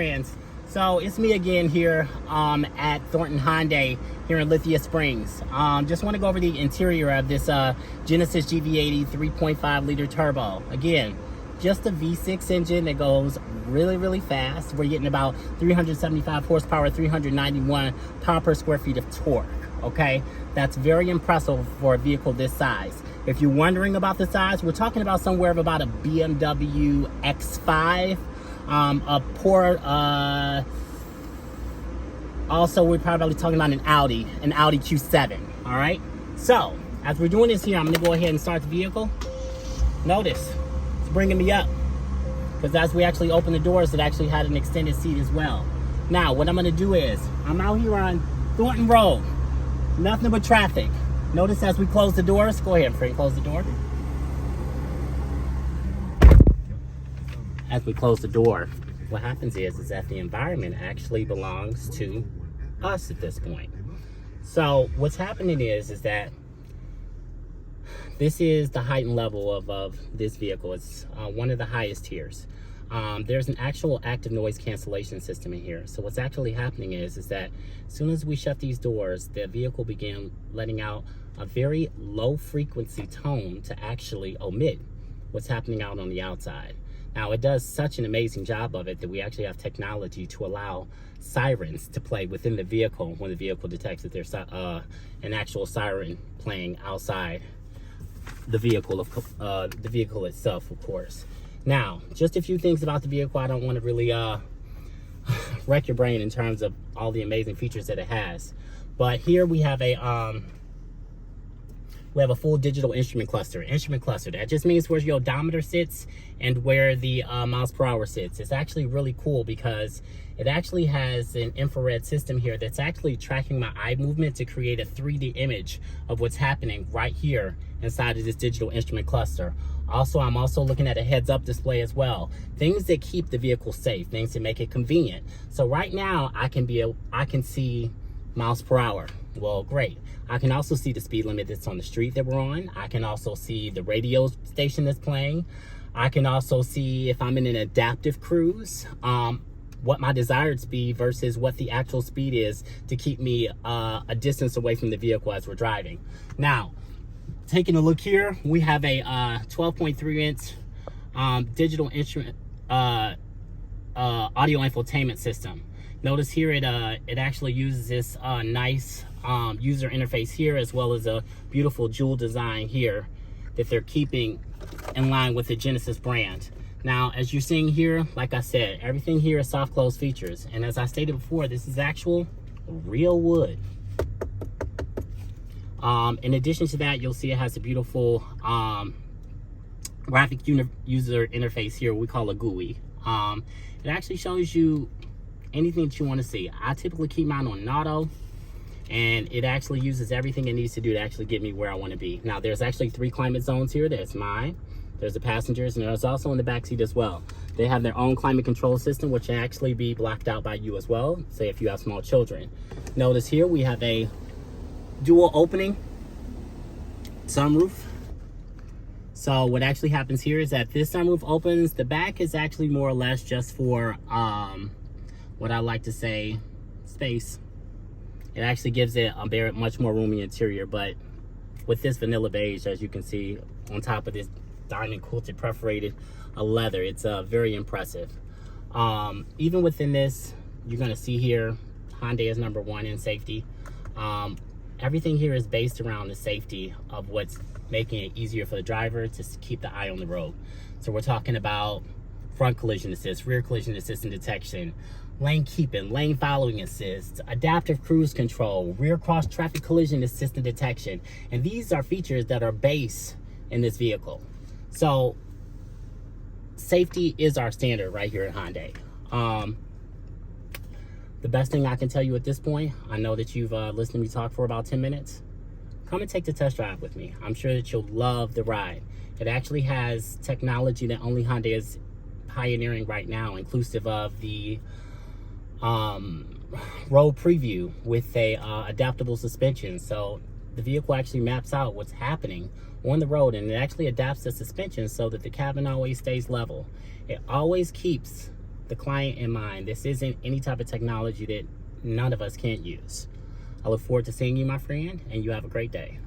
Friends, so it's me again here at Thornton Hyundai here in Lithia Springs. Just want to go over the interior of this Genesis GV80 3.5 liter turbo. Again, just a V6 engine that goes really fast. We're getting about 375 horsepower, 391 pound per square feet of torque. Okay, that's very impressive for a vehicle this size. If you're wondering about the size, we're talking about somewhere of about a BMW X5. Also we're probably talking about an Audi Q7. All right, so as we're doing this here, I'm going to go ahead and start the vehicle. Notice it's bringing me up because as we actually open the doors, it actually had an extended seat as well. Now what I'm going to do is I'm out here on Thornton Road, nothing but traffic. Notice as we close the doors, go ahead, Frank, close the door. As we close the door, what happens is that the environment actually belongs to us at this point. So what's happening is that this is the height and level of this vehicle. It's one of the highest tiers. There's an actual active noise cancellation system in here. So what's actually happening is that as soon as we shut these doors, the vehicle began letting out a very low frequency tone to actually omit what's happening out on the outside. Now, it does such an amazing job of it that we actually have technology to allow sirens to play within the vehicle when the vehicle detects that there's an actual siren playing outside the vehicle itself, of course. Now, just a few things about the vehicle. I don't want to really wreck your brain in terms of all the amazing features that it has. But here we have a full digital instrument cluster. That just means where your odometer sits and where the miles per hour sits. It's actually really cool because it actually has an infrared system here that's actually tracking my eye movement to create a 3D image of what's happening right here inside of this digital instrument cluster. Also, I'm also looking at a heads-up display as well. Things that keep the vehicle safe, things that make it convenient. So right now, I can see miles per hour. Well, great. I can also see the speed limit that's on the street that we're on. I can also see the radio station that's playing. I can also see if I'm in an adaptive cruise, what my desired speed versus what the actual speed is to keep me a distance away from the vehicle as we're driving. Now, taking a look here, we have a 12.3 inch digital instrument audio infotainment system. Notice here it actually uses this nice user interface here, as well as a beautiful jewel design here that they're keeping in line with the Genesis brand. Now, as you're seeing here, like I said, everything here is soft close features, and as I stated before, this is actual real wood. In addition to that, you'll see it has a beautiful graphic user interface here we call a GUI. It actually shows you anything that you want to see. I typically keep mine on auto, and it actually uses everything it needs to do to actually get me where I want to be. Now, there's actually 3 climate zones here. There's mine, there's the passengers, and there's also in the back seat as well. They have their own climate control system, which can actually be blocked out by you as well, say if you have small children. Notice here we have a dual opening sunroof. So what actually happens here is that this sunroof opens. The back is actually more or less just for what I like to say, space. It actually gives it a very much more roomy interior, but with this vanilla beige, as you can see, on top of this diamond quilted perforated leather, it's very impressive. Even within this, you're going to see here, Hyundai is #1 in safety. Everything here is based around the safety of what's making it easier for the driver to keep the eye on the road. So we're talking about front collision assist, rear collision assist and detection, lane keeping, lane following assist, adaptive cruise control, rear cross traffic collision assist and detection. And these are features that are base in this vehicle. So safety is our standard right here at Hyundai. The best thing I can tell you at this point, I know that you've listened to me talk for about 10 minutes. Come and take the test drive with me. I'm sure that you'll love the ride. It actually has technology that only Hyundai is pioneering right now, inclusive of the road preview with a adaptable suspension. So the vehicle actually maps out what's happening on the road, and it actually adapts the suspension so that the cabin always stays level. It always keeps the client in mind. This isn't any type of technology that none of us can't use. I look forward to seeing you, my friend, and you have a great day.